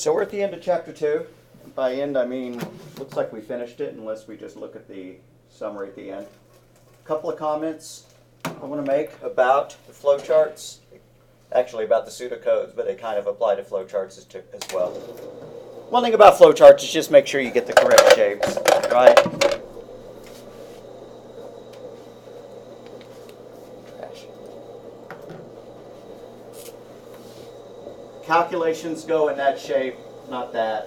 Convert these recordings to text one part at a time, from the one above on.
So we're at the end of chapter 2. By end, I mean, looks like we finished it unless we just look at the summary at the end. A couple of comments I want to make about the flowcharts. Actually, about the pseudocodes, but they kind of apply to flowcharts as well. One thing about flowcharts is just make sure you get the correct shapes, right? Calculations go in that shape, not that.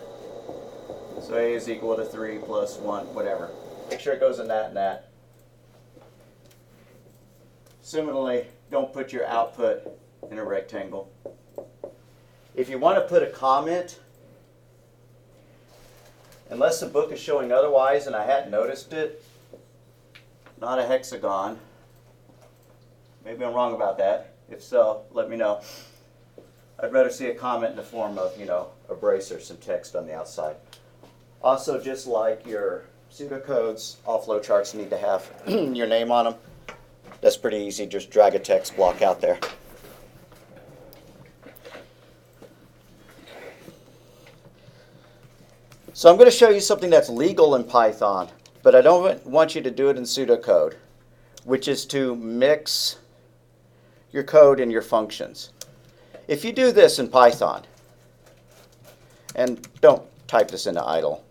So A is equal to 3 plus 1, whatever. Make sure it goes in that and that. Similarly, don't put your output in a rectangle. If you want to put a comment, unless the book is showing otherwise and I hadn't noticed it, not a hexagon. Maybe I'm wrong about that. If so, let me know. I'd rather see a comment in the form of, a brace or some text on the outside. Also, just like your pseudocodes, all flowcharts need to have your name on them. That's pretty easy. Just drag a text block out there. So I'm going to show you something that's legal in Python, but I don't want you to do it in pseudocode, which is to mix your code and your functions. If you do this in Python, and don't type this into idle.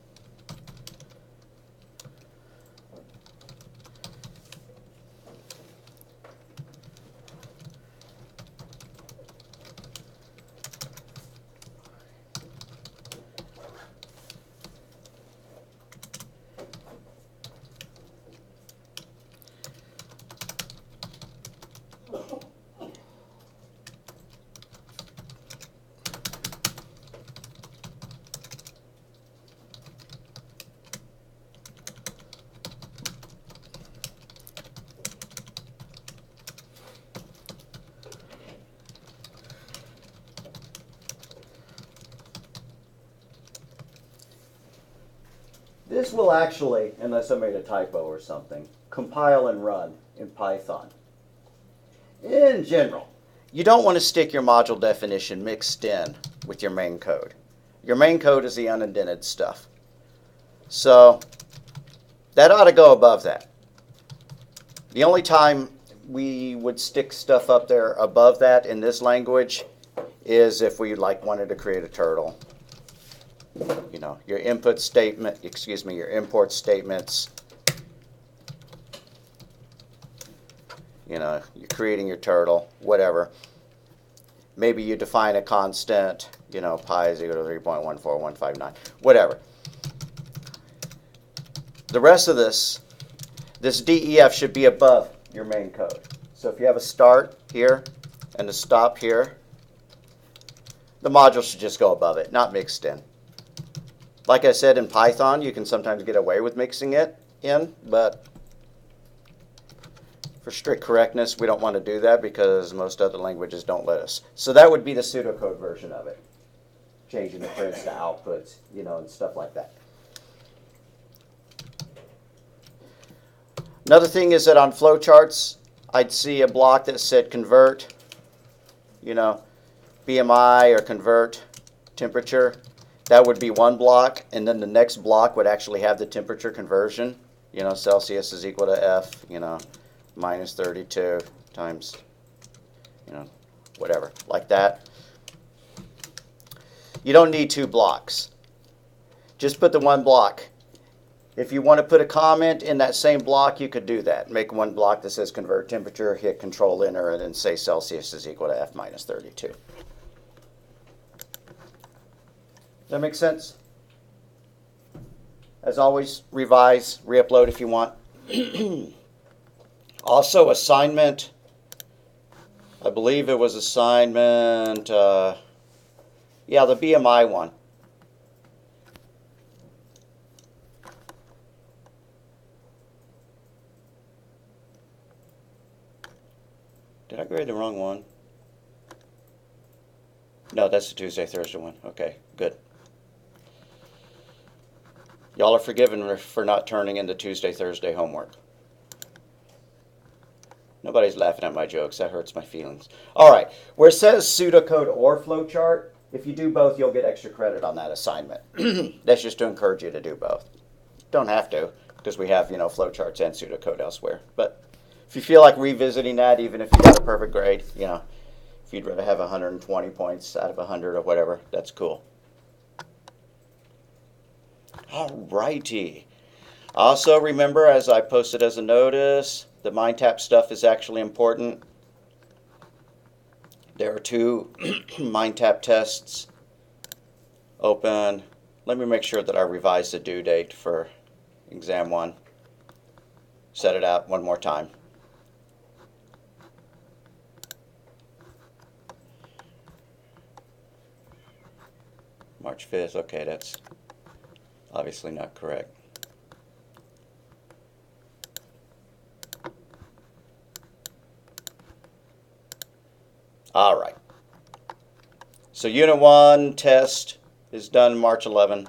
This will actually, unless I made a typo or something, compile and run in Python. In general, you don't want to stick your module definition mixed in with your main code. Your main code is the unindented stuff. So that ought to go above that. The only time we would stick stuff up there above that in this language is if we wanted to create a turtle. Your input statement, your import statements. You're creating your turtle, whatever. Maybe you define a constant, pi is equal to 3.14159, whatever. The rest of this DEF should be above your main code. So if you have a start here and a stop here, the module should just go above it, not mixed in. Like I said, in Python, you can sometimes get away with mixing it in, but for strict correctness, we don't want to do that because most other languages don't let us. So that would be the pseudocode version of it, changing the prints to outputs, and stuff like that. Another thing is that on flowcharts, I'd see a block that said convert, BMI or convert temperature. That would be one block, and then the next block would actually have the temperature conversion. Celsius is equal to F, minus 32 times, whatever, like that. You don't need two blocks. Just put the one block. If you want to put a comment in that same block, you could do that. Make one block that says convert temperature, hit Control Enter, and then say Celsius is equal to F minus 32. Does that make sense? As always, revise, re-upload if you want. Also, assignment. I believe it was assignment, the BMI one. Did I grade the wrong one? No, that's the Tuesday, Thursday one. Okay, good. Y'all are forgiven for not turning in the Tuesday, Thursday homework. Nobody's laughing at my jokes. That hurts my feelings. All right. Where it says pseudocode or flowchart, If you do both, you'll get extra credit on that assignment. That's just to encourage you to do both. Don't have to, because we have, flowcharts and pseudocode elsewhere. But if you feel like revisiting that, even if you got a perfect grade, if you'd rather have 120 points out of 100 or whatever, that's cool. Alrighty. Also remember, as I posted as a notice, the MindTap stuff is actually important. There are 2 MindTap tests open. Let me make sure that I revise the due date for exam 1. Set it out one more time. March 5th. Okay, that's obviously not correct. All right. So Unit 1 test is done March 11,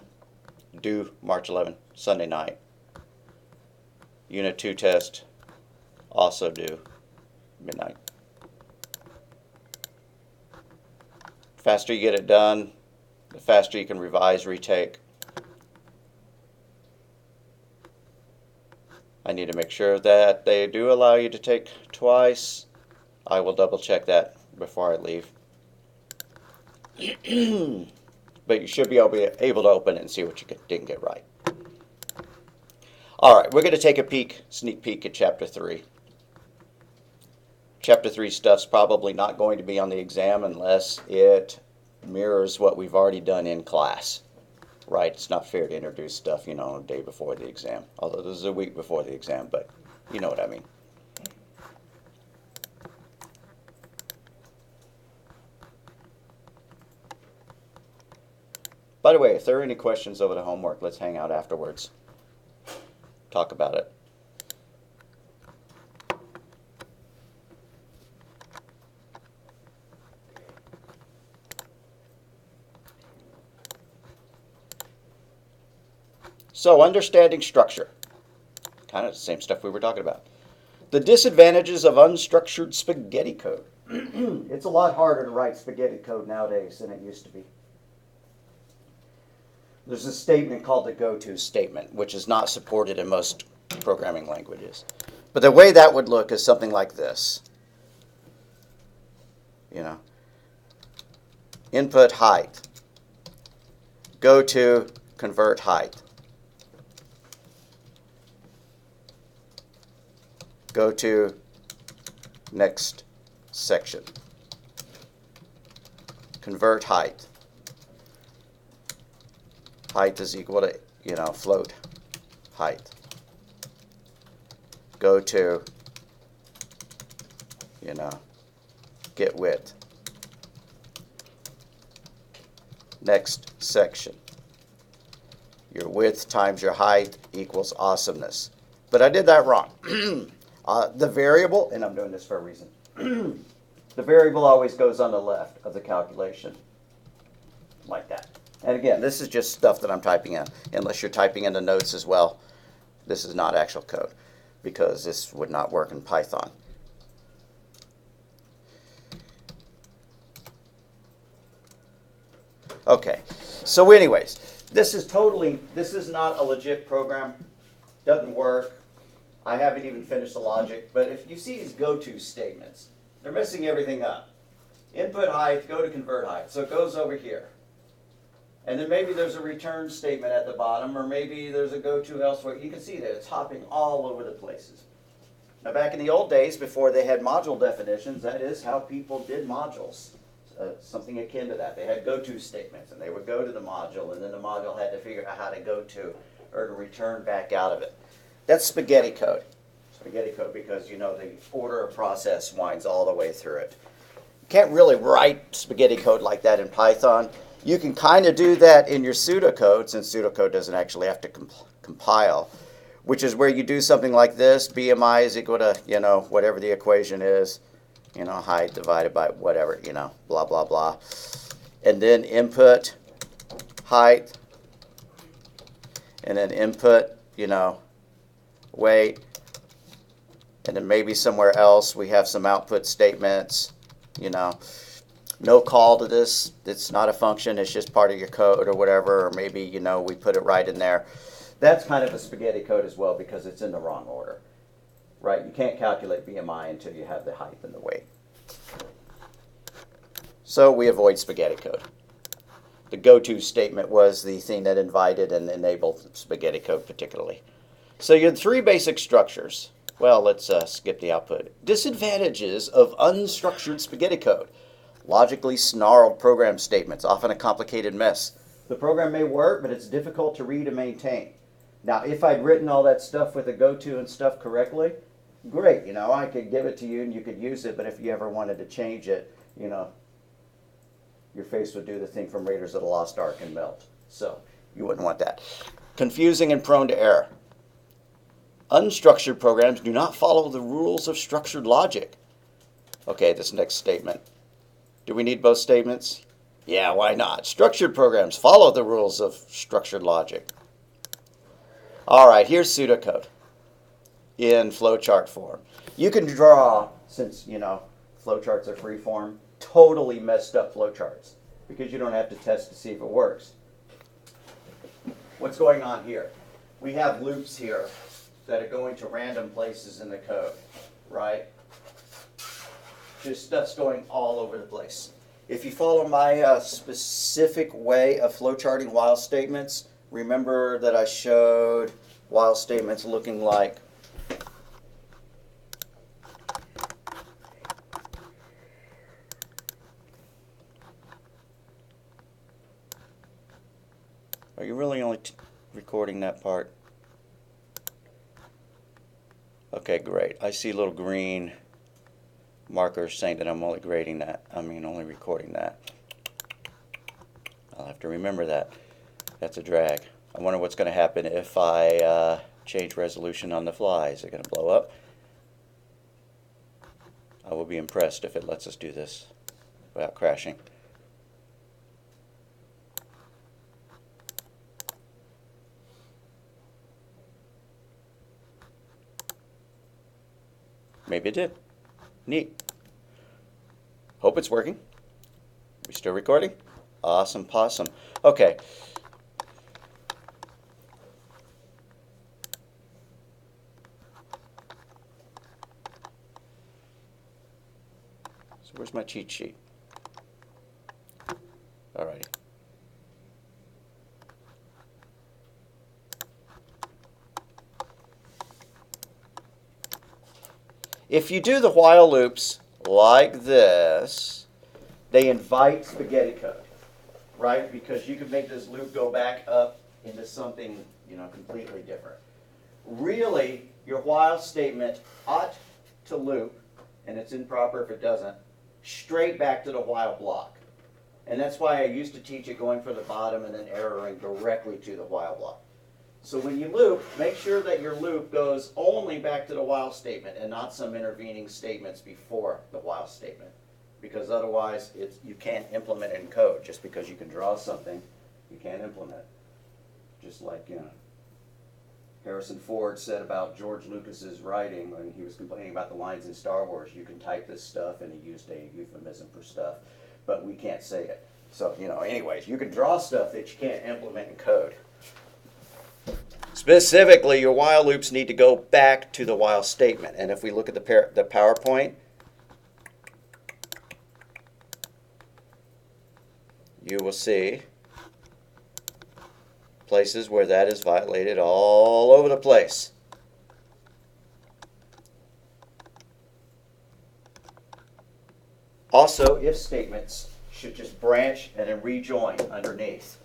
due March 11, Sunday night. Unit 2 test also due midnight. The faster you get it done, the faster you can revise, retake. I need to make sure that they do allow you to take twice. I will double check that before I leave. But you should be able to open it and see what you didn't get right. All right, we're going to take a sneak peek at Chapter 3. Chapter 3 stuff's probably not going to be on the exam unless it mirrors what we've already done in class. Right? It's not fair to introduce stuff, a day before the exam. Although this is a week before the exam, but you know what I mean. By the way, if there are any questions over the homework, let's hang out afterwards. Talk about it. So, understanding structure. Kind of the same stuff we were talking about. The disadvantages of unstructured spaghetti code. It's a lot harder to write spaghetti code nowadays than it used to be. There's a statement called the go-to statement, which is not supported in most programming languages. But the way that would look is something like this. Input height. Go to convert height. Go to next section. Convert height. Height is equal to, float height. Go to, get width. Next section. Your width times your height equals awesomeness. But I did that wrong. The variable, and I'm doing this for a reason, the variable always goes on the left of the calculation, like that. And again, this is just stuff that I'm typing in. Unless you're typing in the notes as well, this is not actual code, because this would not work in Python. Okay, so anyways, this is not a legit program. Doesn't work. I haven't even finished the logic, but if you see these go-to statements, they're messing everything up. Input height, go to convert height. So it goes over here. And then maybe there's a return statement at the bottom, or maybe there's a go-to elsewhere. You can see that it's hopping all over the places. Now back in the old days, before they had module definitions, that is how people did modules. Something akin to that. They had go-to statements, and they would go to the module, and then the module had to figure out how to go to, or to return back out of it. That's spaghetti code. Spaghetti code because, the order of process winds all the way through it. You can't really write spaghetti code like that in Python. You can kind of do that in your pseudocode, since pseudocode doesn't actually have to compile, which is where you do something like this. BMI is equal to, whatever the equation is, height divided by whatever, blah, blah, blah. And then input height, and then input, weight, and then maybe somewhere else we have some output statements, no call to this. It's not a function. It's just part of your code or whatever. Or maybe, you know, we put it right in there. That's kind of a spaghetti code as well because it's in the wrong order. Right? You can't calculate BMI until you have the height and the weight. So we avoid spaghetti code. The go-to statement was the thing that invited and enabled spaghetti code particularly. So you had three basic structures. Well, let's skip the output. Disadvantages of unstructured spaghetti code. Logically snarled program statements, often a complicated mess. The program may work, but it's difficult to read and maintain. Now, if I'd written all that stuff with the go-to and stuff correctly, great, you know, I could give it to you and you could use it, but if you ever wanted to change it, you know, your face would do the thing from Raiders of the Lost Ark and melt. So you wouldn't want that. Confusing and prone to error. Unstructured programs do not follow the rules of structured logic. Okay, this next statement. Do we need both statements? Yeah, why not? Structured programs follow the rules of structured logic. All right, here's pseudocode in flowchart form. You can draw, since, you know, flowcharts are free form, totally messed up flowcharts because you don't have to test to see if it works. What's going on here? We have loops here that are going to random places in the code, right? Just stuff's going all over the place. If you follow my specific way of flowcharting while statements, remember that I showed while statements looking like Are you really only recording that part? Okay, great. I see little green markers saying that I'm only grading that. Only recording that. I'll have to remember that. That's a drag. I wonder what's going to happen if I change resolution on the fly. Is it going to blow up? I will be impressed if it lets us do this without crashing. Maybe it did. Neat. Hope it's working. We still recording? Awesome possum. Okay. So where's my cheat sheet? Alrighty. If you do the while loops like this, they invite spaghetti code, right? Because you can make this loop go back up into something, you know, completely different. Really, your while statement ought to loop, and it's improper if it doesn't, straight back to the while block. And that's why I used to teach it going for the bottom and then erroring directly to the while block. So when you loop, make sure that your loop goes only back to the while statement and not some intervening statements before the while statement. Because otherwise, you can't implement it in code. Just because you can draw something, you can't implement it. Just like, you know, Harrison Ford said about George Lucas's writing when he was complaining about the lines in Star Wars. You can type this stuff, and he used a euphemism for stuff, but we can't say it. So, you know, anyways, you can draw stuff that you can't implement in code. Specifically, your while loops need to go back to the while statement. And if we look at the PowerPoint, you will see places where that is violated all over the place. Also, if statements should just branch and then rejoin underneath.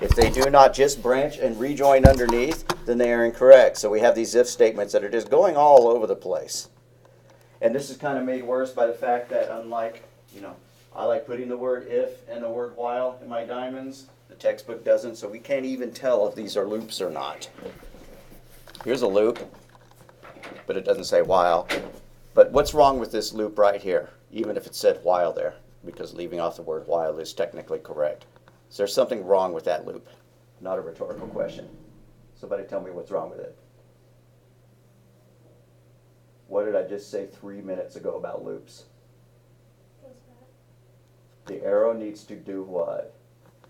If they do not just branch and rejoin underneath, then they are incorrect. So we have these if statements that are just going all over the place. And this is kind of made worse by the fact that unlike, you know, I like putting the word if and the word while in my diamonds. The textbook doesn't, so we can't even tell if these are loops or not. Here's a loop, but it doesn't say while. But what's wrong with this loop right here, even if it said while there? Because leaving off the word while is technically correct. Is there something wrong with that loop? Not a rhetorical question. Somebody tell me what's wrong with it. What did I just say 3 minutes ago about loops? The arrow needs to do what?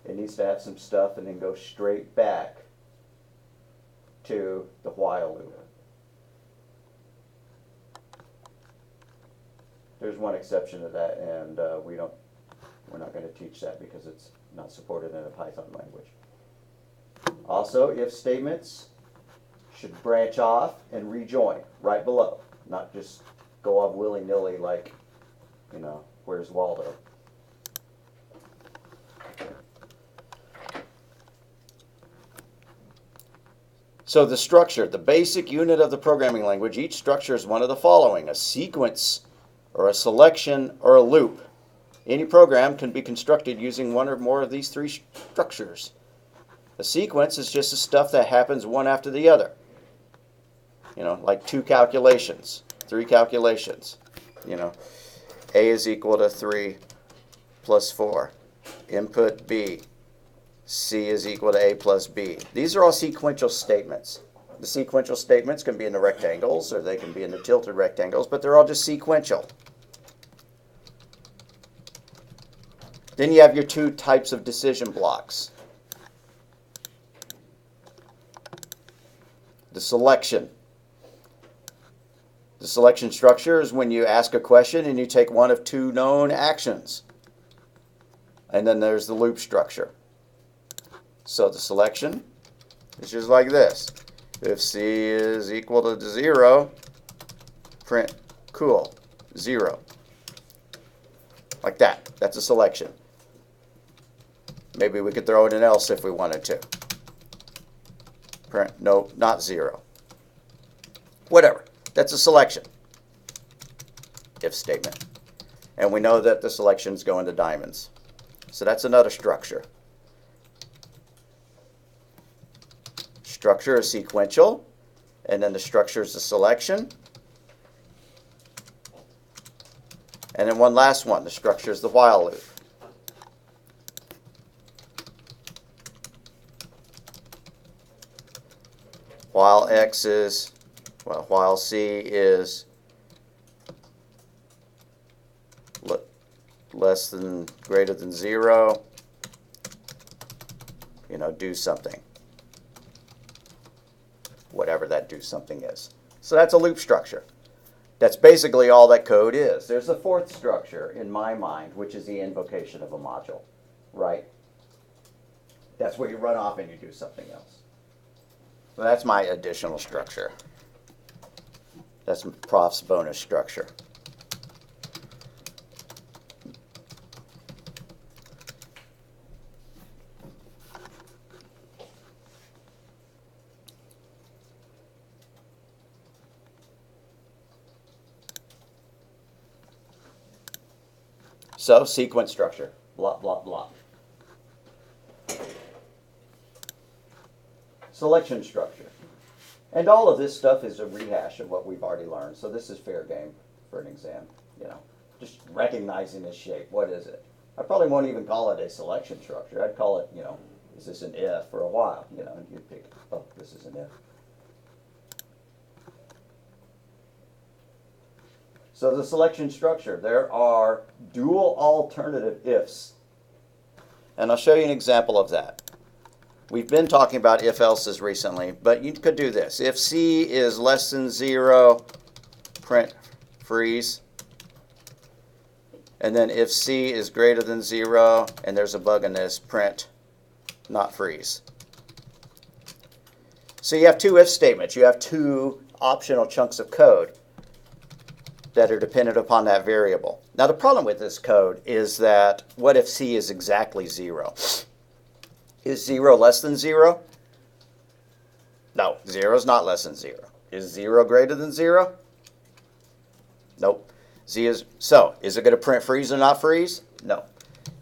It needs to have some stuff and then go straight back to the while loop. There's one exception to that, and we're not going to teach that because it's not supported in a Python language. Also, if statements should branch off and rejoin right below, not just go off willy-nilly like, where's Waldo? So the structure, the basic unit of the programming language, each structure is one of the following: a sequence, or a selection, or a loop. Any program can be constructed using one or more of these three structures. A sequence is just the stuff that happens one after the other. Like 2 calculations, 3 calculations. A is equal to 3 plus 4. Input B. C is equal to A plus B. These are all sequential statements. The sequential statements can be in the rectangles or they can be in the tilted rectangles, but they're all just sequential. Then you have your 2 types of decision blocks. The selection. The selection structure is when you ask a question and you take one of 2 known actions. And then there's the loop structure. So the selection is just like this. If C is equal to 0, print cool, 0. Like that. That's a selection. Maybe we could throw in an else if we wanted to. Print, no, not 0. Whatever. That's a selection. If statement. And we know that the selections go into diamonds. So that's another structure. Structure is sequential, and then the structure is the selection. And then one last one, the structure is the while loop. While while C is less than, greater than 0, do something. Whatever that do something is. So that's a loop structure. That's basically all that code is. There's a 4th structure in my mind, which is the invocation of a module, right? That's where you run off and you do something else. So that's my additional structure. That's Prof's bonus structure. So, sequence structure, blah, blah, blah. Selection structure. And all of this stuff is a rehash of what we've already learned. So this is fair game for an exam. Just recognizing this shape. What is it? I probably won't even call it a selection structure. I'd call it, is this an if for a while? And you'd pick, oh, this is an if. So the selection structure, there are dual alternative ifs. And I'll show you an example of that. We've been talking about if-else's recently, but you could do this. If C is less than 0, print freeze. And then if C is greater than 0, and there's a bug in this, print not freeze. So you have 2 if statements. You have 2 optional chunks of code that are dependent upon that variable. Now the problem with this code is that what if C is exactly 0? Is 0 less than 0? No, 0 is not less than 0. Is 0 greater than 0? Nope. So, is it going to print freeze or not freeze? No.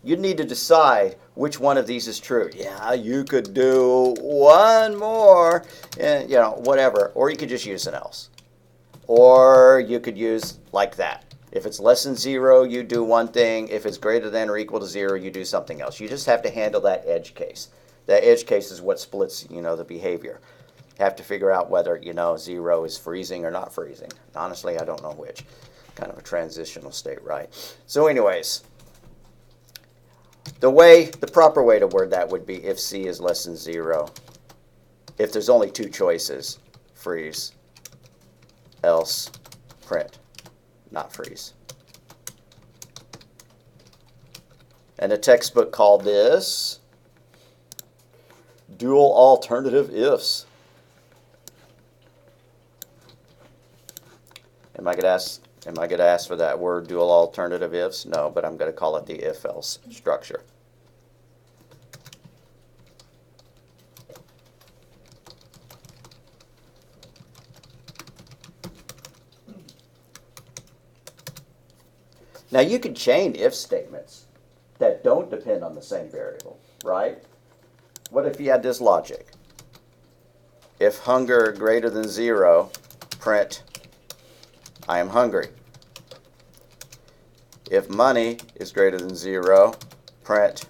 You need to decide which one of these is true. Yeah, you could do one more, and whatever. Or you could just use an else. Or you could use like that. If it's less than 0, you do one thing. If it's greater than or equal to 0, you do something else. You just have to handle that edge case. That edge case is what splits, the behavior. You have to figure out whether, 0 is freezing or not freezing. Honestly, I don't know which. Kind of a transitional state, right? So anyways, The proper way to word that would be if C is less than 0. If there's only two choices, freeze, else print, not freeze. And a textbook called this dual alternative ifs. Am I going to ask for that word, dual alternative ifs? No, but I'm going to call it the if-else structure. Now you can chain if statements that don't depend on the same variable, right? What if you had this logic? If hunger greater than 0, print I am hungry. If money is greater than 0, print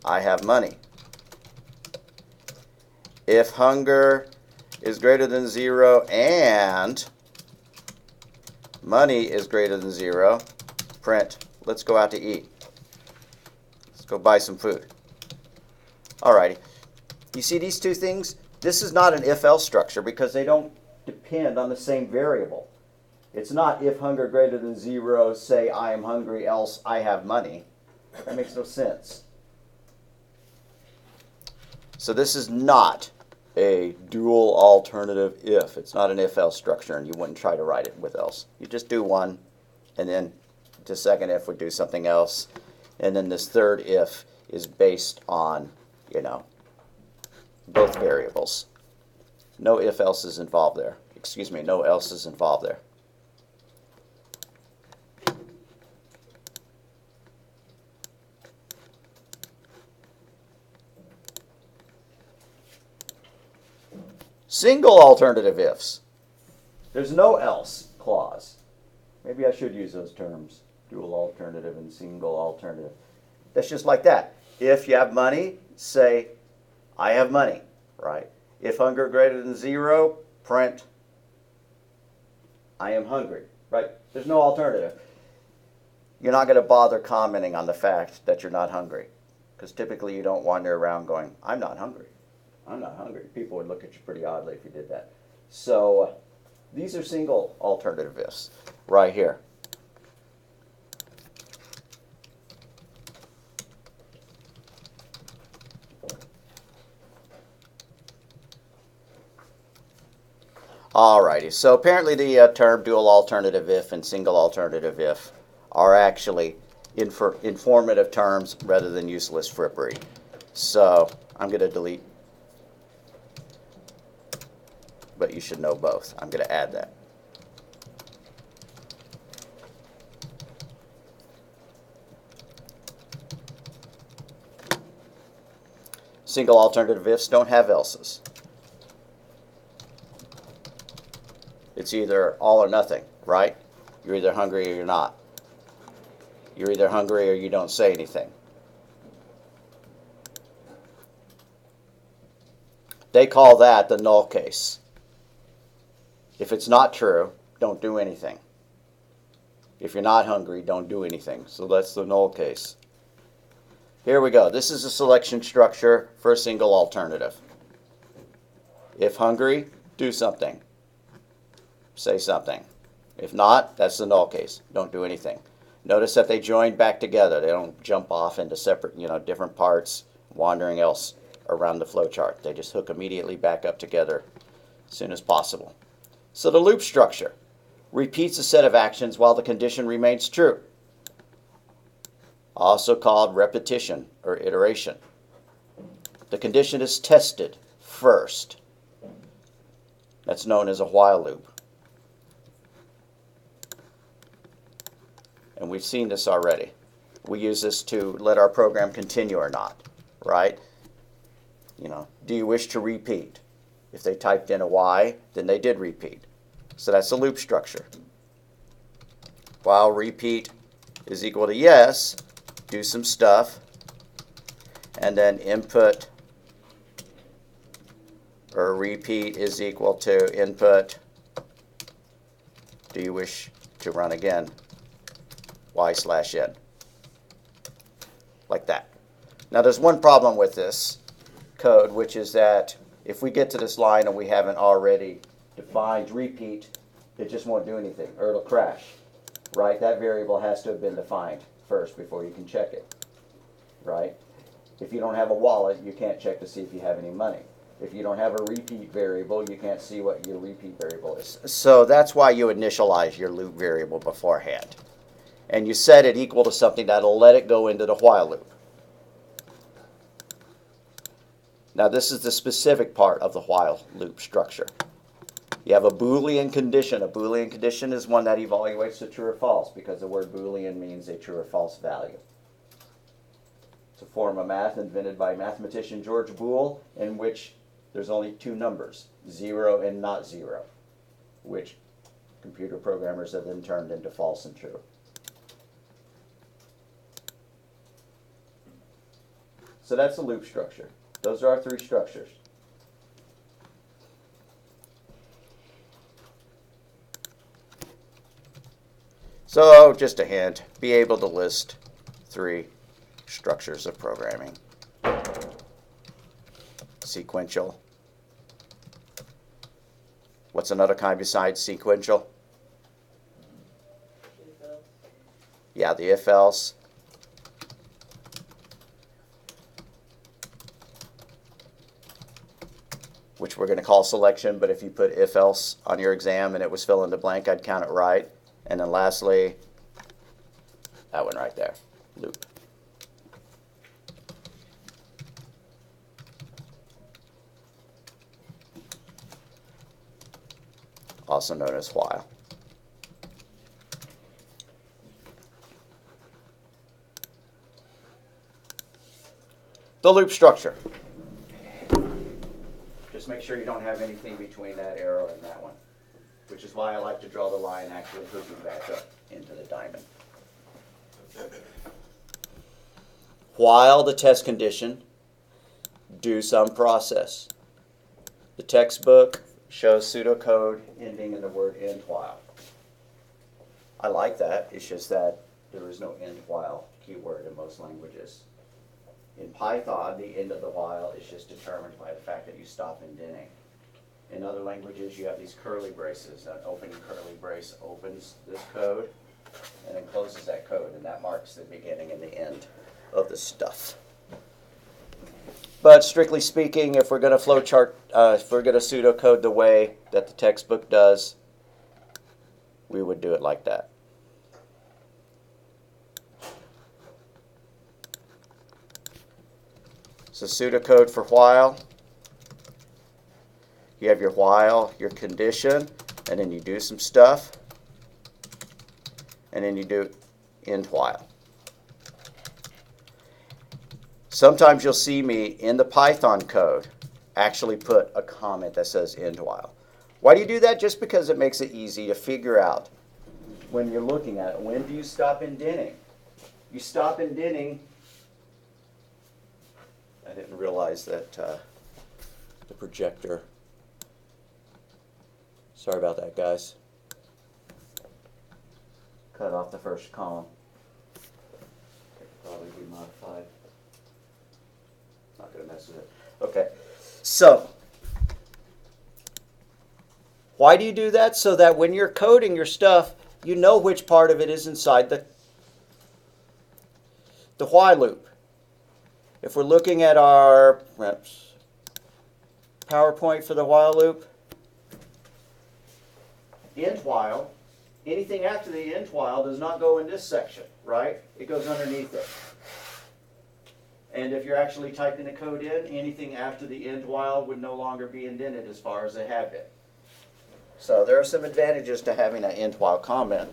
I have money. If hunger is greater than 0 and money is greater than 0, print let's go out to eat. Let's go buy some food. Alrighty. You see these two things? This is not an if-else structure because they don't depend on the same variable. It's not if hunger greater than 0, say I am hungry, else I have money. That makes no sense. So this is not a dual alternative if. It's not an if-else structure, and you wouldn't try to write it with else. You just do one, and then the second if would do something else, and then this third if is based on, both variables. No if-else is involved there. Excuse me, no else is involved there. Single alternative ifs. There's no else clause. Maybe I should use those terms, dual alternative and single alternative. That's just like that. If you have money, say, I have money, right? If hunger greater than 0, print, I am hungry, right? There's no alternative. You're not going to bother commenting on the fact that you're not hungry, because typically you don't wander around going, I'm not hungry. I'm not hungry. People would look at you pretty oddly if you did that. So these are single alternative ifs right here. Alrighty, so apparently the term dual alternative if and single alternative if are actually informative terms rather than useless frippery. So I'm going to delete, but you should know both. I'm going to add that. Single alternative ifs don't have else's. It's either all or nothing, right? You're either hungry or you're not. You're either hungry or you don't say anything. They call that the null case. If it's not true, don't do anything. If you're not hungry, don't do anything. So that's the null case. Here we go. This is a selection structure for a single alternative. If hungry, do something. Say something. If not, that's the null case. Don't do anything. Notice that they join back together. They don't jump off into separate, different parts, wandering else around the flowchart. They just hook immediately back up together as soon as possible. So the loop structure repeats a set of actions while the condition remains true, also called repetition or iteration. The condition is tested first. That's known as a while loop. And we've seen this already. We use this to let our program continue or not, right? Do you wish to repeat? If they typed in a Y, then they did repeat. So that's a loop structure. While repeat is equal to yes, do some stuff, and then input or repeat is equal to input. Do you wish to run again? Y/n. Like that. Now there's one problem with this code, which is that if we get to this line and we haven't already defined repeat, it just won't do anything, or it'll crash, right? That variable has to have been defined first before you can check it, right? If you don't have a wallet, you can't check to see if you have any money. If you don't have a repeat variable, you can't see what your repeat variable is. So that's why you initialize your loop variable beforehand. And you set it equal to something that'll let it go into the while loop. Now this is the specific part of the while loop structure. You have a Boolean condition. A Boolean condition is one that evaluates to true or false, because the word Boolean means a true or false value. It's a form of math invented by mathematician George Boole, in which there's only two numbers, 0 and not 0, which computer programmers have then turned into false and true. So that's the loop structure. Those are our three structures. So just a hint, be able to list three structures of programming. Sequential. What's another kind besides sequential? If-else. Yeah, the if-else. Which we're going to call selection, but if you put if-else on your exam and it was fill in the blank, I'd count it right. And then lastly, that one right there, loop. Also known as while. The loop structure. Just make sure you don't have anything between that arrow and that one, which is why I like to draw the line actually hooking back up into the diamond. While the test condition, do some process. The textbook shows pseudocode ending in the word end while. I like that. It's just that there is no end while keyword in most languages. In Python, the end of the while is just determined by the fact that you stop indenting. In other languages, you have these curly braces. An opening curly brace opens this code and then closes that code, and that marks the beginning and the end of the stuff. But strictly speaking, if we're going to flowchart, if we're going to pseudocode the way that the textbook does, we would do it like that. So pseudocode for while. You have your while, your condition, and then you do some stuff, and then you do end while. Sometimes you'll see me in the Python code actually put a comment that says end while. Why do you do that? Just because it makes it easy to figure out when you're looking at it. When do you stop indenting? You stop indenting. I didn't realize that the projector. Sorry about that, guys. Cut off the first column. Could probably be modified. Not going to mess with it. Okay. So, why do you do that? So that when you're coding your stuff, you know which part of it is inside the while loop. If we're looking at our PowerPoint for the while loop, end while, anything after the end while does not go in this section, right? It goes underneath it. And if you're actually typing the code in, anything after the end while would no longer be indented as far as they have been. So there are some advantages to having an end while comment.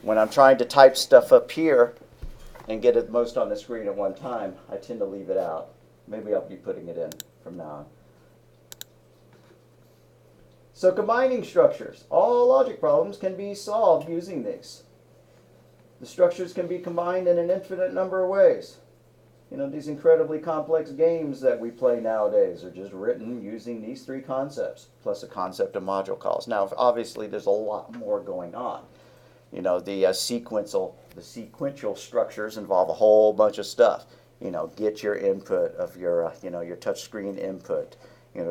When I'm trying to type stuff up here and get it most on the screen at one time, I tend to leave it out. Maybe I'll be putting it in from now on. So combining structures. All logic problems can be solved using these. The structures can be combined in an infinite number of ways. You know, these incredibly complex games that we play nowadays are just written using these three concepts, plus a concept of module calls. Now, obviously, there's a lot more going on. You know, the sequential structures involve a whole bunch of stuff. get your input of your, your touchscreen input,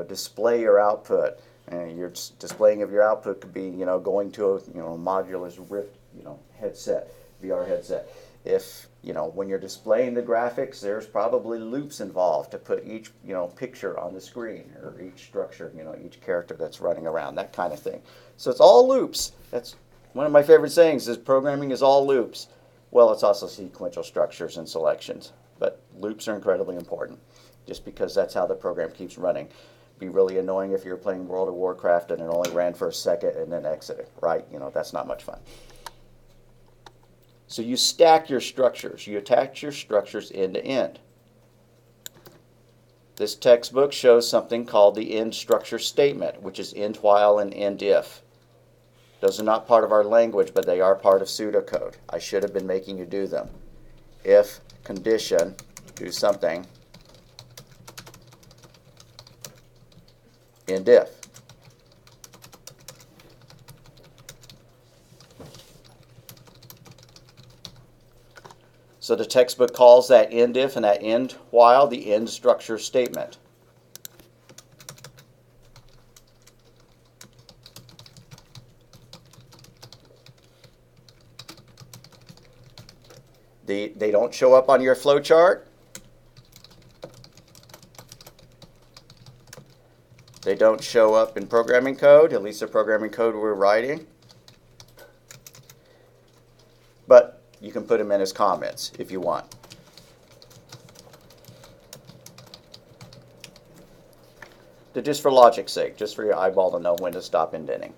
display your output. And your displaying of your output could be, going to a, modular Rift, headset, VR headset. If, when you're displaying the graphics, there's probably loops involved to put each, picture on the screen, or each structure, each character that's running around, that kind of thing. So it's all loops. That's one of my favorite sayings, is programming is all loops. Well, it's also sequential structures and selections, but loops are incredibly important, just because that's how the program keeps running. Be really annoying if you're playing World of Warcraft and it only ran for a second and then exited, right? That's not much fun. So you stack your structures. You attach your structures end to end. This textbook shows something called the Instructure Statement, which is end while and end if. Those are not part of our language, but they are part of pseudocode. I should have been making you do them. If condition, do something, end if. So the textbook calls that end if and that end while the Instructure Statement. They don't show up on your flowchart. They don't show up in programming code, at least the programming code we're writing. But you can put them in as comments if you want. They're just for logic's sake, just for your eyeball to know when to stop indenting.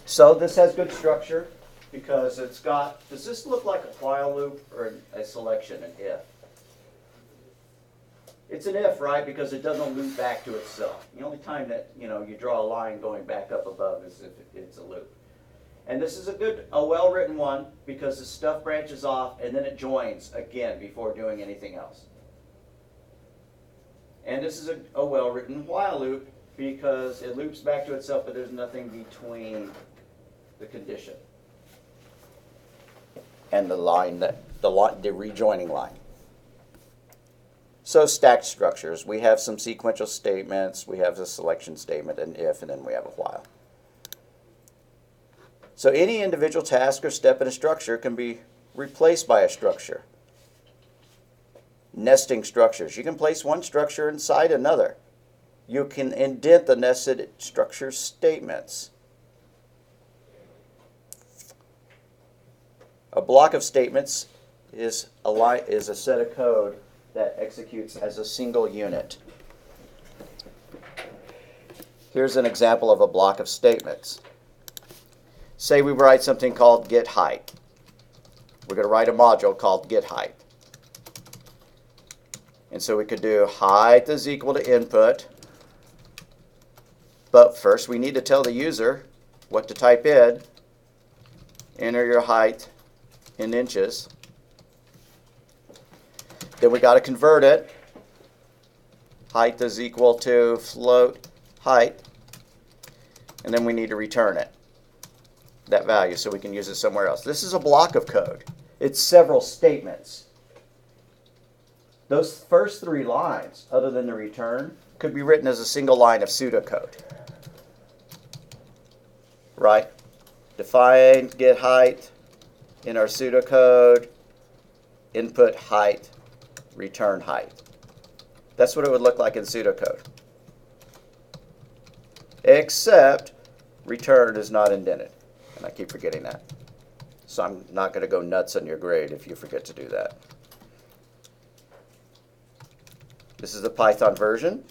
So this has good structure because it's got, does this look like a while loop or a selection, an if? It's an if, right? Because it doesn't loop back to itself. The only time that, you draw a line going back up above is if it's a loop. And this is a well-written one because the stuff branches off and then it joins again before doing anything else. And this is a well-written while loop because it loops back to itself, but there's nothing between the condition and the line, the rejoining line. So stacked structures. We have some sequential statements. We have the selection statement, an if, and then we have a while. So any individual task or step in a structure can be replaced by a structure. Nesting structures. You can place one structure inside another. You can indent the nested structure statements. A block of statements is a set of code that executes as a single unit. Here's an example of a block of statements. Say we write something called getHeight. We're going to write a module called getHeight. And so we could do height is equal to input. But first we need to tell the user what to type in. Enter your height in inches. Then we got to convert it. Height is equal to float height. And then we need to return it, that value, so we can use it somewhere else. This is a block of code. It's several statements. Those first three lines, other than the return, could be written as a single line of pseudocode. Right? Define get height in our pseudocode, input height, return height. That's what it would look like in pseudocode. Except return is not indented. And I keep forgetting that. So I'm not going to go nuts on your grade if you forget to do that. This is the Python version.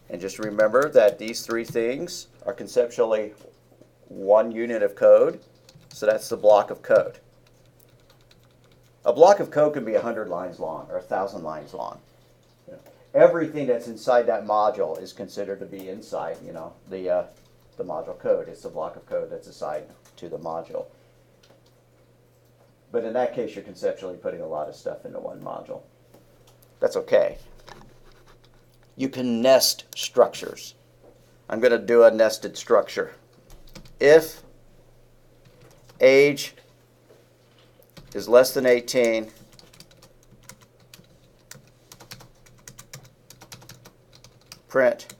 And just remember that these three things are conceptually one unit of code. So that's the block of code. A block of code can be 100 lines long or 1,000 lines long. Everything that's inside that module is considered to be inside, the module code. It's the block of code that's assigned to the module. But in that case, you're conceptually putting a lot of stuff into one module. That's okay. You can nest structures. I'm going to do a nested structure. If age is less than 18, print,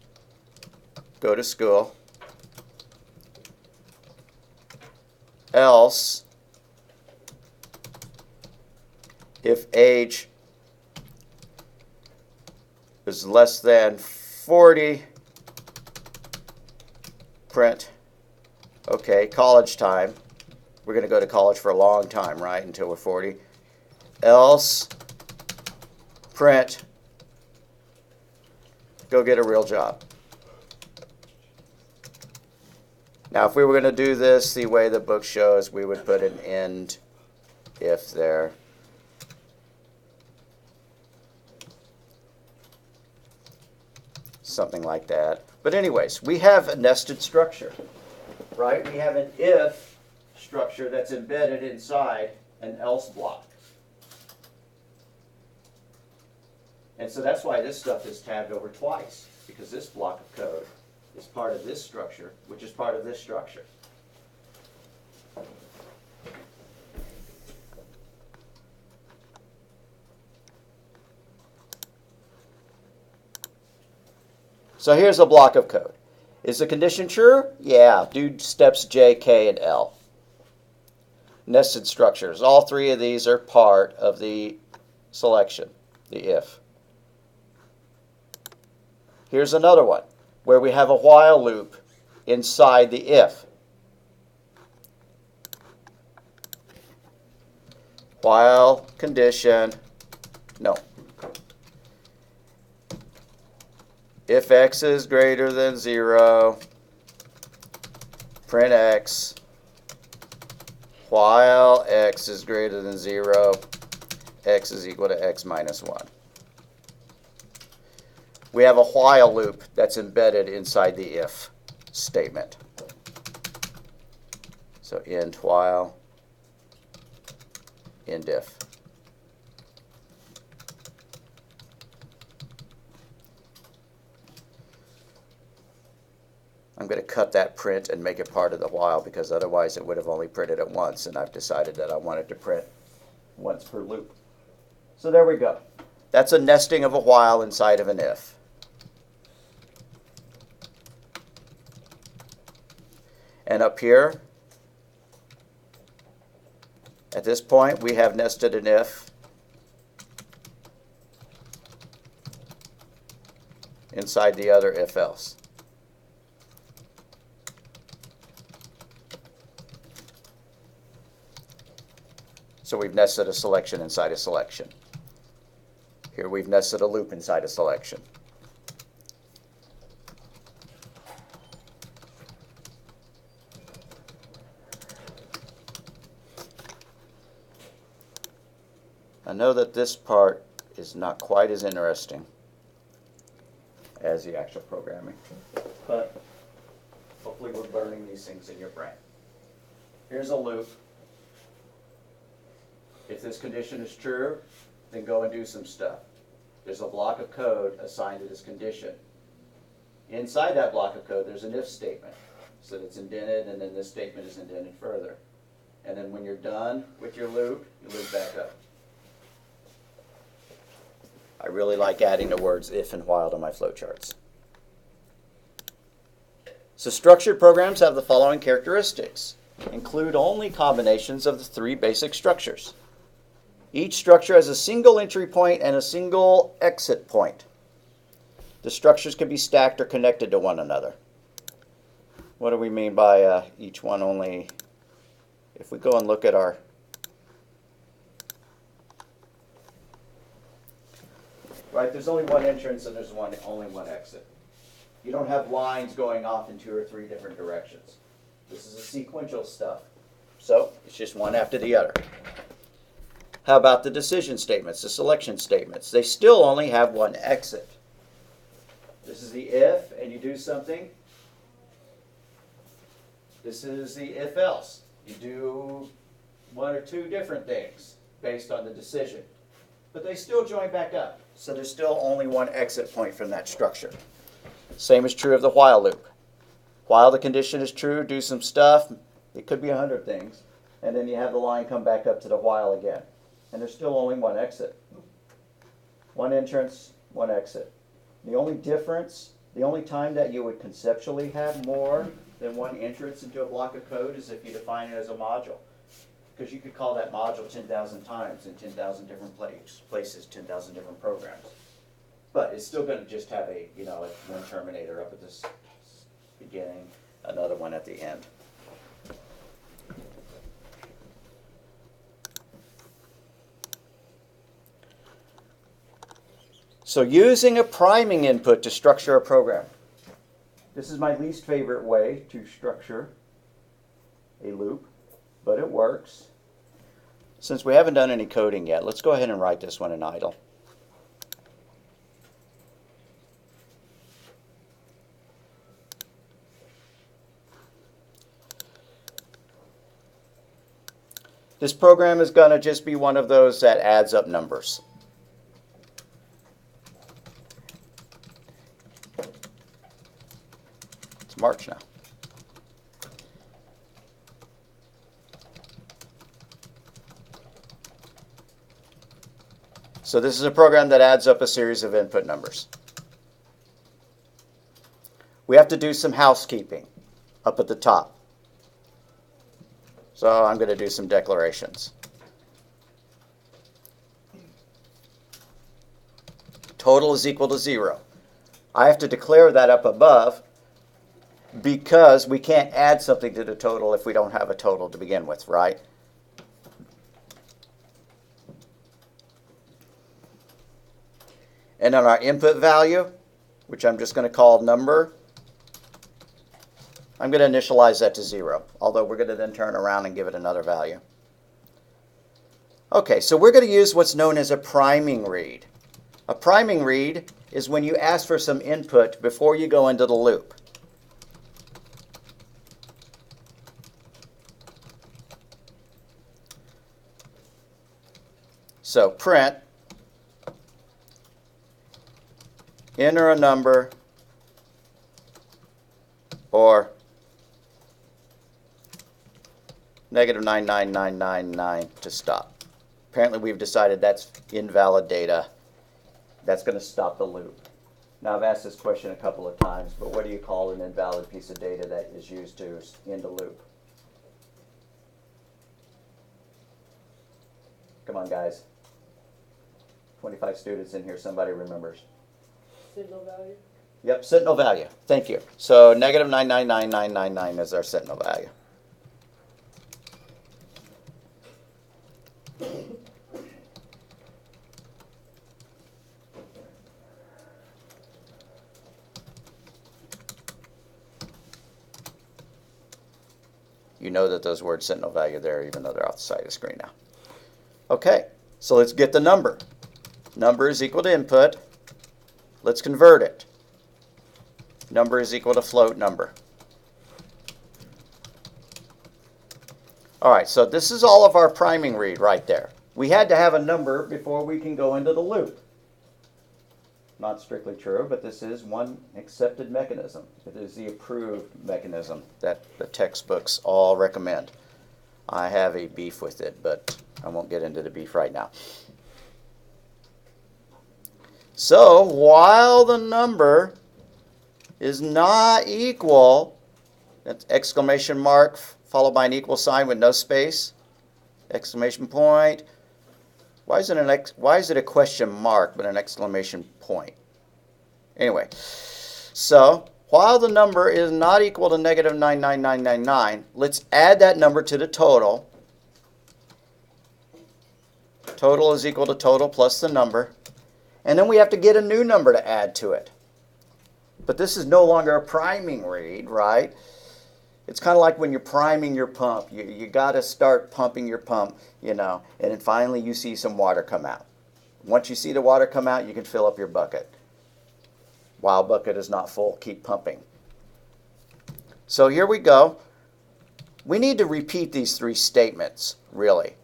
go to school. Else, if age is less than 40, print, okay, college time. We're going to go to college for a long time, right, until we're 40. Else, print, go get a real job. Now, if we were going to do this the way the book shows, we would put an end if there. Something like that. But anyways, we have a nested structure, right? We have an if structure that's embedded inside an else block. And so that's why this stuff is tabbed over twice, because this block of code is part of this structure, which is part of this structure. So here's a block of code. Is the condition true? Yeah. Do steps J, K, and L. Nested structures. All three of these are part of the selection, the if. Here's another one where we have a while loop inside the if. While condition, no. If x is greater than 0, print x. While x is greater than 0, x is equal to x minus 1. We have a while loop that's embedded inside the if statement. So end while, end if. I'm going to cut that print and make it part of the while, because otherwise it would have only printed it once, and I've decided that I want it to print once per loop. So there we go. That's a nesting of a while inside of an if. And up here, at this point, we have nested an if inside the other if else. So we've nested a selection inside a selection. Here we've nested a loop inside a selection. I know that this part is not quite as interesting as the actual programming, but hopefully we're learning these things in your brain. Here's a loop. If this condition is true, then go and do some stuff. There's a block of code assigned to this condition. Inside that block of code, there's an if statement. So it's indented, and then this statement is indented further. And then when you're done with your loop, you loop back up. I really like adding the words if and while to my flowcharts. So structured programs have the following characteristics. Include only combinations of the three basic structures. Each structure has a single entry point and a single exit point. The structures can be stacked or connected to one another. What do we mean by each one only? If we go and look at our right, there's only one entrance and there's only one exit. You don't have lines going off in 2 or 3 different directions. This is a sequential stuff. So it's just one after the other. How about the decision statements, the selection statements? They still only have one exit. This is the if, and you do something. This is the if else. You do 1 or 2 different things based on the decision. But they still join back up. So there's still only one exit point from that structure. Same is true of the while loop. While the condition is true, do some stuff. It could be 100 things. And then you have the line come back up to the while again. And there's still only one exit. One entrance, one exit. The only difference, the only time that you would conceptually have more than one entrance into a block of code is if you define it as a module. Because you could call that module 10,000 times in 10,000 different places, 10,000 different programs. But it's still going to just have a, like one terminator up at this beginning, another one at the end. So using a priming input to structure a program. This is my least favorite way to structure a loop, but it works. Since we haven't done any coding yet, let's go ahead and write this one in idle. This program is going to just be one of those that adds up numbers. It's March now. So this is a program that adds up a series of input numbers. We have to do some housekeeping up at the top. So I'm going to do some declarations. Total is equal to 0. I have to declare that up above because we can't add something to the total if we don't have a total to begin with, right? And then our input value, which I'm just going to call number, I'm going to initialize that to 0, although we're going to then turn around and give it another value. Okay, so we're going to use what's known as a priming read. A priming read is when you ask for some input before you go into the loop. So print, enter a number, or -99999 to stop. Apparently we've decided that's invalid data. That's going to stop the loop. Now I've asked this question a couple of times, but what do you call an invalid piece of data that is used to end a loop? Come on, guys. 25 students in here, somebody remembers. Signal value? Yep, sentinel value. Thank you. So -99999 is our sentinel value. You know that those words sentinel value there, even though they're off the side of the screen now. Okay, so let's get the number. Number is equal to input. Let's convert it. Number is equal to float number. All right, so this is all of our priming read right there. We had to have a number before we can go into the loop. Not strictly true, but this is one accepted mechanism. It is the approved mechanism that the textbooks all recommend. I have a beef with it, but I won't get into the beef right now. So while the number is not equal, that's exclamation mark followed by an equal sign with no space, exclamation point. Why is it a question mark but an exclamation point? Anyway, so while the number is not equal to -99999, let's add that number to the total. Total is equal to total plus the number. And then we have to get a new number to add to it. But this is no longer a priming read, right? It's kind of like when you're priming your pump. You got to start pumping your pump, and then finally you see some water come out. Once you see the water come out, you can fill up your bucket. While bucket is not full, keep pumping. So here we go. We need to repeat these three statements, really.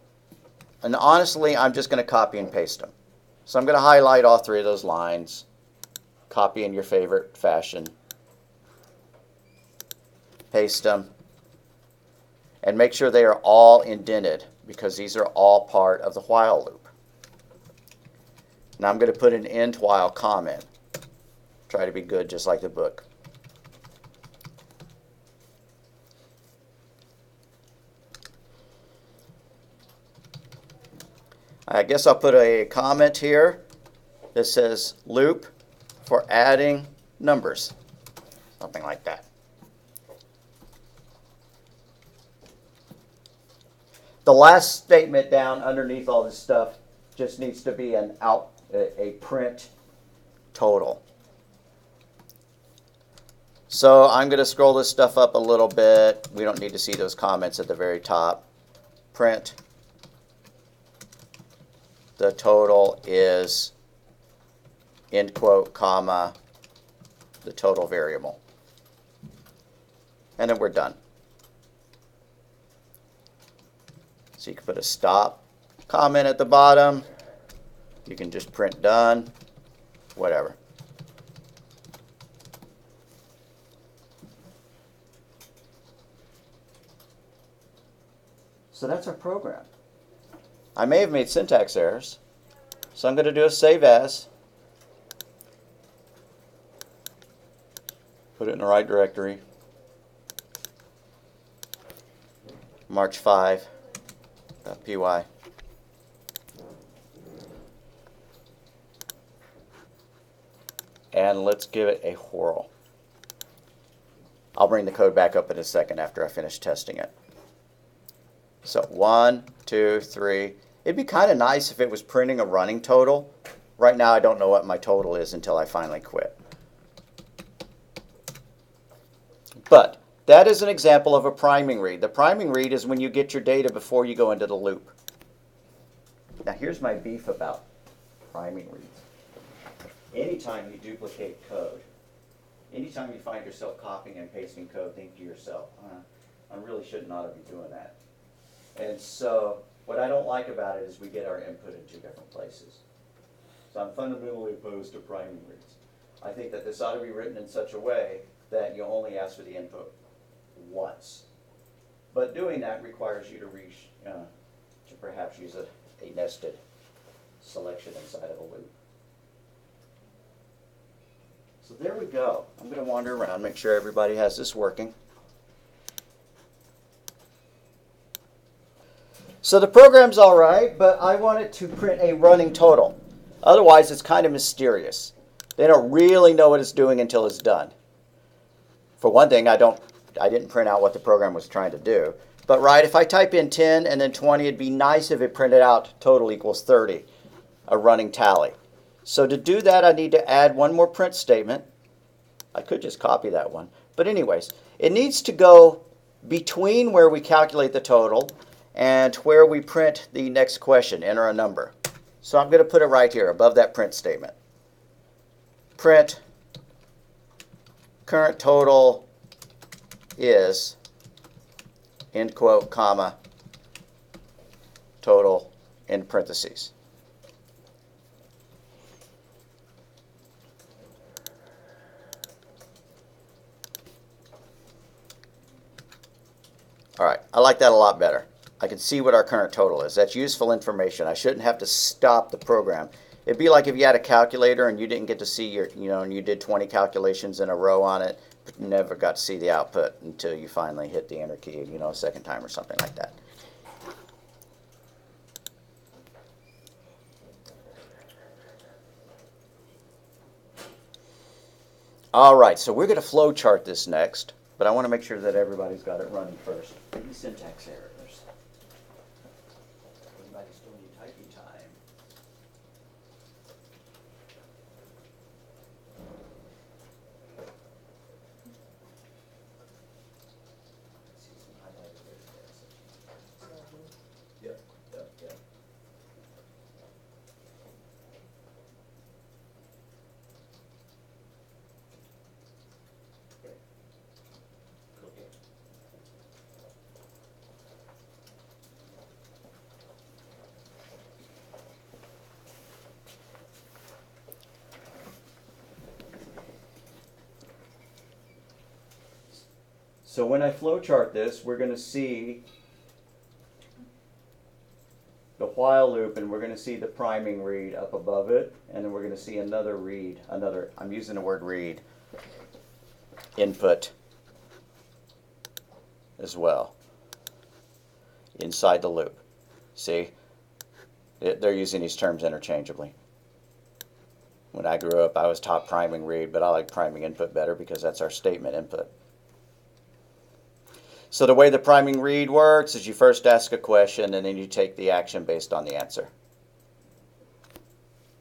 And honestly, I'm just going to copy and paste them. So I'm going to highlight all three of those lines, copy in your favorite fashion, paste them, and make sure they are all indented because these are all part of the while loop. Now I'm going to put an end while comment. Try to be good just like the book. I guess I'll put a comment here that says loop for adding numbers. Something like that. The last statement down underneath all this stuff just needs to be a print total. So I'm going to scroll this stuff up a little bit. We don't need to see those comments at the very top. Print the total is, end quote, comma, the total variable. And then we're done. So you can put a stop comment at the bottom. You can just print done, whatever. So that's our program. I may have made syntax errors, so I'm going to do a save as, put it in the right directory, march5.py. And let's give it a whirl. I'll bring the code back up in a second after I finish testing it. So 1, 2, 3. It'd be kind of nice if it was printing a running total. Right now I don't know what my total is until I finally quit. But that is an example of a priming read. The priming read is when you get your data before you go into the loop. Now here's my beef about priming reads. Anytime you duplicate code, anytime you find yourself copying and pasting code, think to yourself, I really should not be doing that. And so what I don't like about it is we get our input in two different places. So I'm fundamentally opposed to priming reads. I think that this ought to be written in such a way that you only ask for the input once. But doing that requires you to perhaps use a nested selection inside of a loop. So there we go. I'm going to wander around, make sure everybody has this working. So the program's all right, but I want it to print a running total. Otherwise, it's kind of mysterious. They don't really know what it's doing until it's done. For one thing, I didn't print out what the program was trying to do. But right, if I type in 10 and then 20, it'd be nice if it printed out total equals 30, a running tally. So to do that, I need to add one more print statement. I could just copy that one. But anyways, it needs to go between where we calculate the total and where we print the next question, enter a number. So I'm going to put it right here above that print statement. Print current total is, end quote, comma, total in parentheses. All right, I like that a lot better. I can see what our current total is. That's useful information. I shouldn't have to stop the program. It'd be like if you had a calculator and you didn't get to see your, and you did 20 calculations in a row on it, but you never got to see the output until you finally hit the enter key, a second time or something like that. All right, so we're going to flowchart this next, but I want to make sure that everybody's got it running first. Any syntax errors? Anybody still need typing time? See some highlighted there. Yep. Okay. So when I flowchart this, we're going to see the while loop, and we're going to see the priming read up above it, and then we're going to see another read, I'm using the word read, input as well inside the loop. See, they're using these terms interchangeably. When I grew up, I was taught priming read, but I like priming input better because that's our statement input. So the way the priming read works is you first ask a question and then you take the action based on the answer.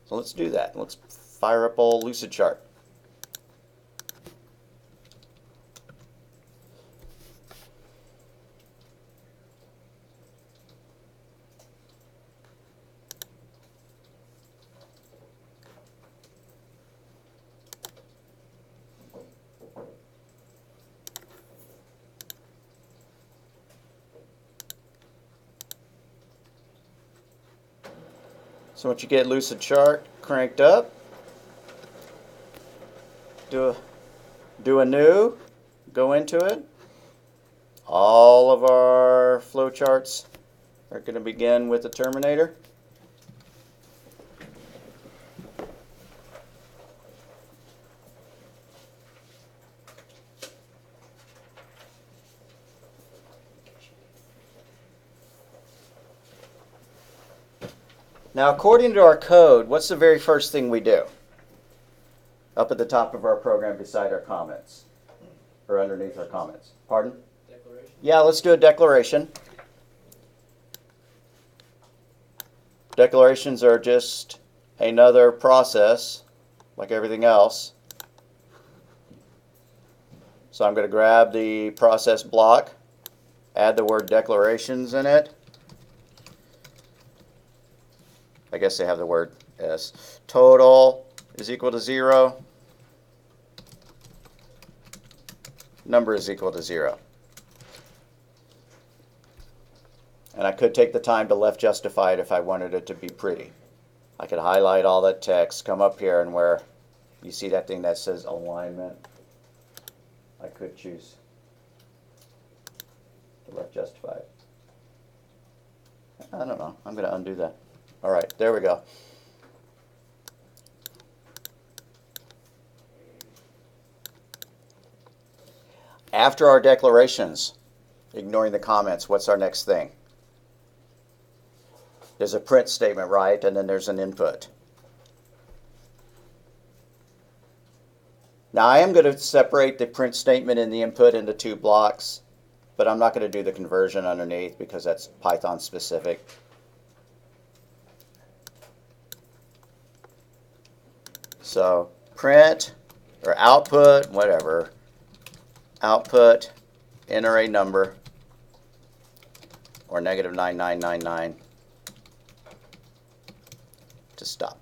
So let's do that. Let's fire up old Lucidchart. So once you get Lucidchart cranked up, do a new, go into it. All of our flowcharts are going to begin with the terminator. Now, according to our code, what's the very first thing we do? Up at the top of our program beside our comments, or underneath our comments. Pardon? Declaration. Yeah, let's do a declaration. Declarations are just another process, like everything else. So I'm going to grab the process block, add the word declarations in it. I guess they have the word S. Total is equal to 0. Number is equal to 0. And I could take the time to left justify it if I wanted it to be pretty. I could highlight all that text, come up here, and where you see that thing that says alignment, I could choose to left justify it. I don't know. I'm going to undo that. All right, there we go. After our declarations, ignoring the comments, what's our next thing? There's a print statement, right? And then there's an input. Now, I am going to separate the print statement and the input into two blocks, but I'm not going to do the conversion underneath because that's Python specific. So print or output, whatever, output, enter a number, or negative 9999 to stop.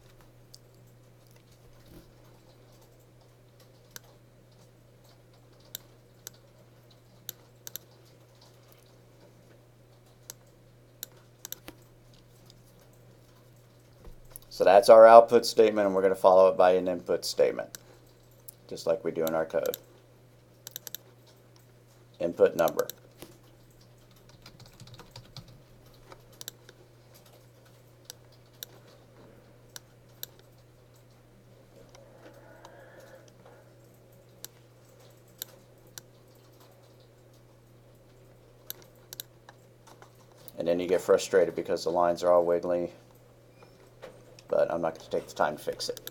So that's our output statement, and we're going to follow it by an input statement, just like we do in our code. Input number. And then you get frustrated because the lines are all wiggly, but I'm not going to take the time to fix it.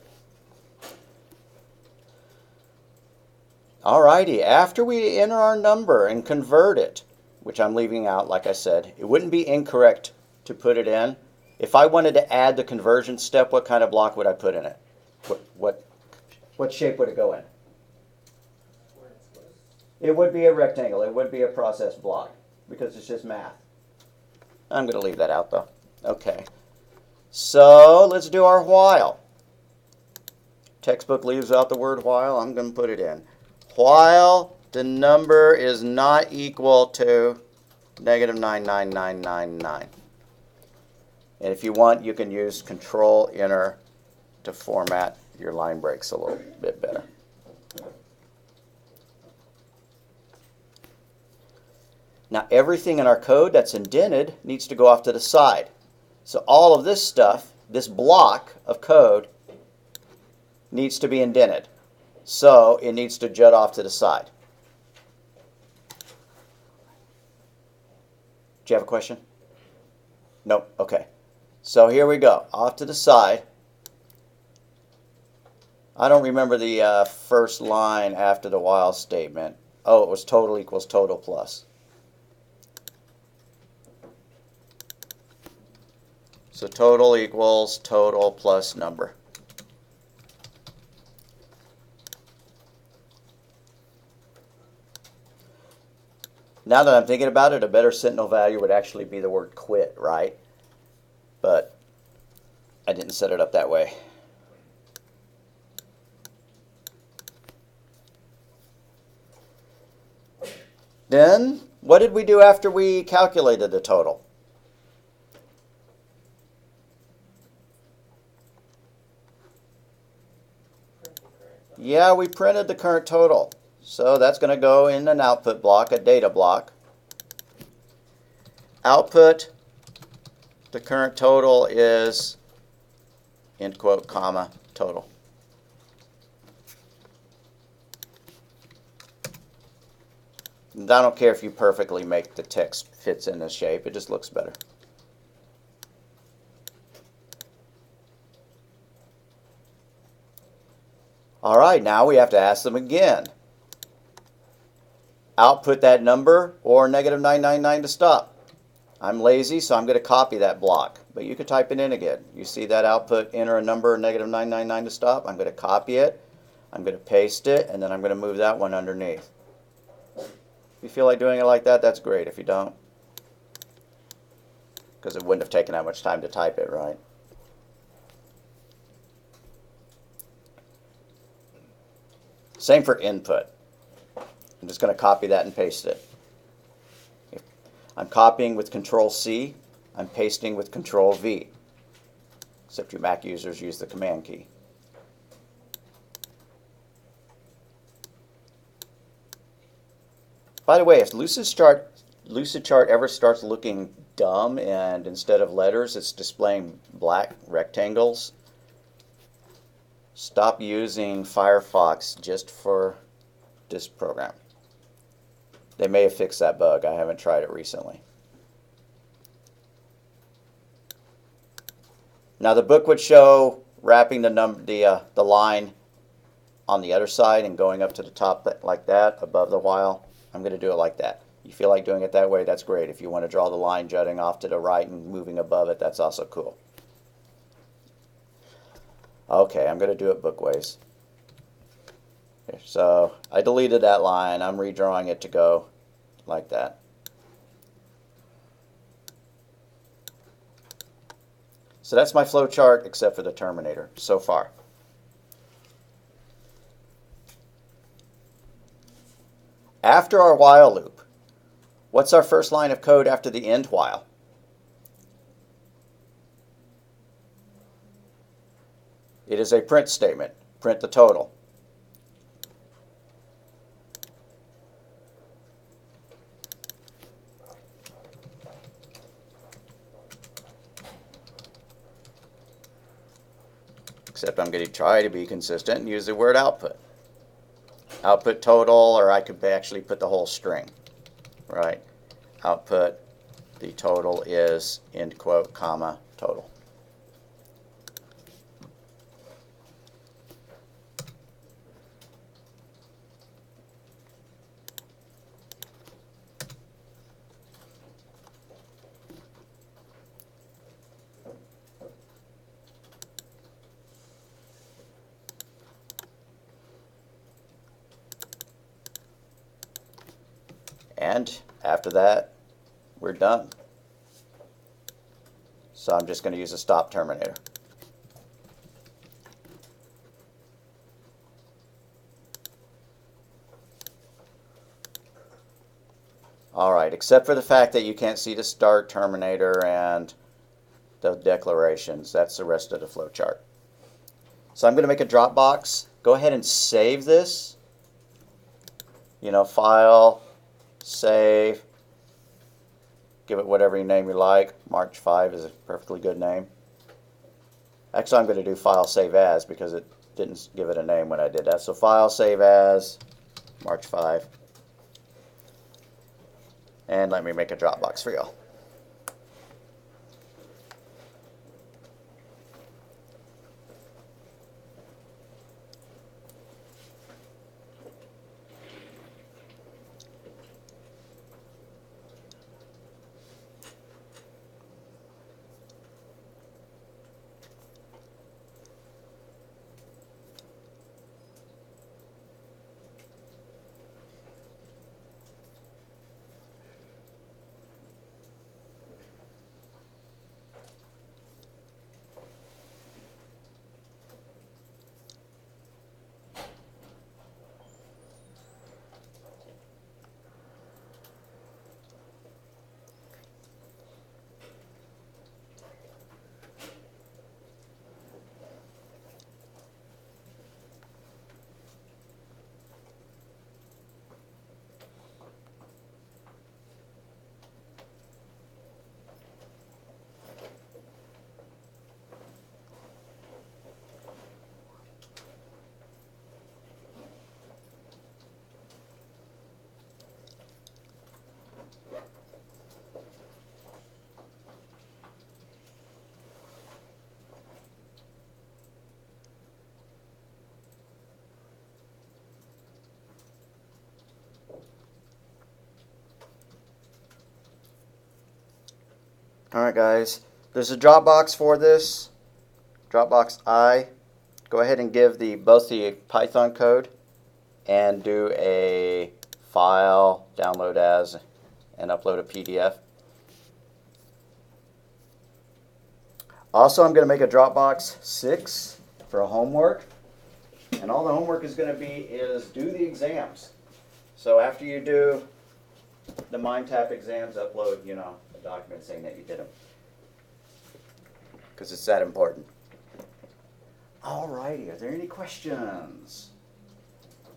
Alrighty, after we enter our number and convert it, which I'm leaving out, like I said, it wouldn't be incorrect to put it in. If I wanted to add the conversion step, what kind of block would I put in it? What shape would it go in? It would be a rectangle. It would be a process block because it's just math. I'm going to leave that out though. Okay. So let's do our while. Textbook leaves out the word while. I'm going to put it in. While the number is not equal to negative 99999. And if you want, you can use Control-Enter to format your line breaks a little bit better. Now everything in our code that's indented needs to go off to the side. So all of this stuff, this block of code, needs to be indented. So it needs to jut off to the side. Do you have a question? Nope. Okay. So here we go. Off to the side. I don't remember the first line after the while statement. Oh, it was total equals total plus. So total equals total plus number. Now that I'm thinking about it, a better Sentinel value would actually be the word quit, right? But I didn't set it up that way. Then, what did we do after we calculated the total? Yeah, we printed the current total. So that's going to go in an output block, a data block. Output, the current total is, end quote, comma, total. And I don't care if you perfectly make the text fits in this shape, it just looks better. All right, now we have to ask them again. Output that number or negative 999 to stop. I'm lazy, so I'm going to copy that block, but you could type it in again. You see that output, enter a number, negative 999 to stop. I'm going to copy it, I'm going to paste it, and then I'm going to move that one underneath. If you feel like doing it like that, that's great. If you don't, because it wouldn't have taken that much time to type it, right? Same for input. I'm just going to copy that and paste it. If I'm copying with Control C, I'm pasting with Control V. Except you Mac users use the Command key. By the way, if Lucidchart ever starts looking dumb and instead of letters it's displaying black rectangles, stop using Firefox just for this program. They may have fixed that bug. I haven't tried it recently. Now the book would show wrapping the line on the other side and going up to the top like that above the while. I'm going to do it like that. You feel like doing it that way, that's great. If you want to draw the line jutting off to the right and moving above it, that's also cool. Okay, I'm going to do it bookways. So I deleted that line. I'm redrawing it to go like that. So that's my flowchart except for the terminator so far. After our while loop, what's our first line of code after the end while? It is a print statement. Print the total. Except I'm going to try to be consistent and use the word output. Output total, or I could actually put the whole string, right? Output, the total is, end quote, comma, total. And after that, we're done. So I'm just going to use a stop terminator. Alright, except for the fact that you can't see the start terminator and the declarations. That's the rest of the flowchart. So I'm going to make a Dropbox. Go ahead and save this. File, save, Give it whatever name you like. March 5 is a perfectly good name. Actually, I'm going to do file save as because it didn't give it a name when I did that. So file save as March 5. And let me make a Dropbox for y'all. Alright guys, there's a Dropbox for this, Dropbox I. Go ahead and give both the Python code and do a file, download as, and upload a PDF. Also, I'm going to make a Dropbox 6 for a homework. And all the homework is going to be is do the exams. So after you do the MindTap exams, upload, a document saying that you did them. Because it's that important. Alrighty, are there any questions?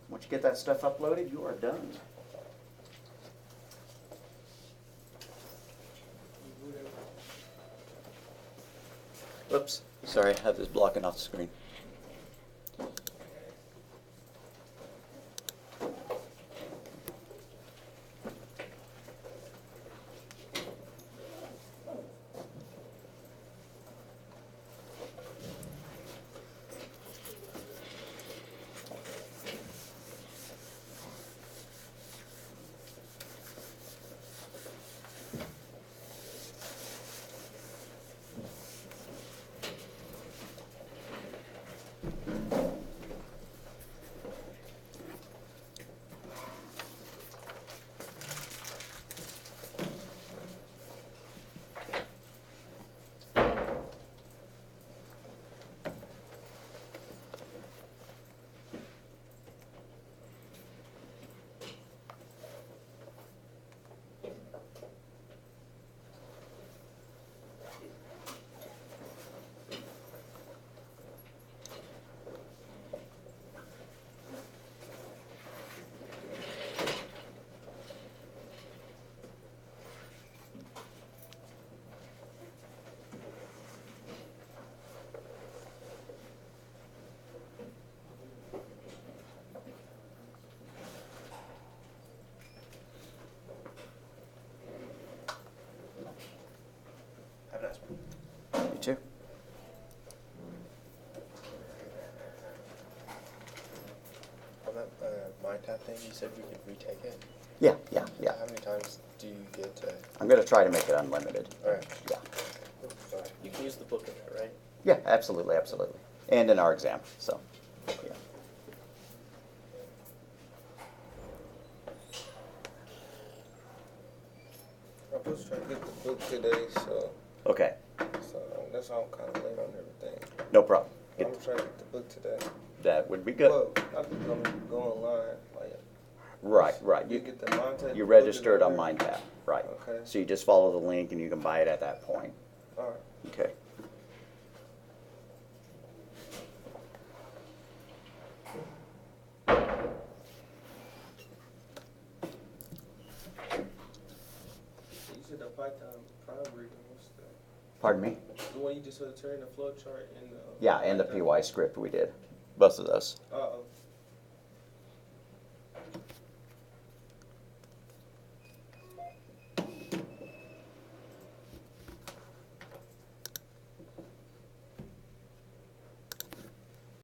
Once you get that stuff uploaded, you are done. Oops, sorry, I had this blocking off the screen. You too. On that MindTap thing, you said we could retake it? Yeah. How many times do you get to... I'm going to try to make it unlimited. Alright. Yeah. Sorry. You can use the book in there, right? Yeah, absolutely. And in our exam, so, yeah. I was trying to get the book today, so Okay, that's why I'm kind of late on everything. no problem. I'm trying to get the book today. That would be good. Well, I can go online. Right. You get the MindTap. You registered on MindTap, right. Okay. So you just follow the link and you can buy it at that point. All right. Okay. You said the Python primary, what's that? Pardon me? The one you just said, turn the flowchart and the. Yeah, and the Python. PY script we did. Both of those. Uh-oh.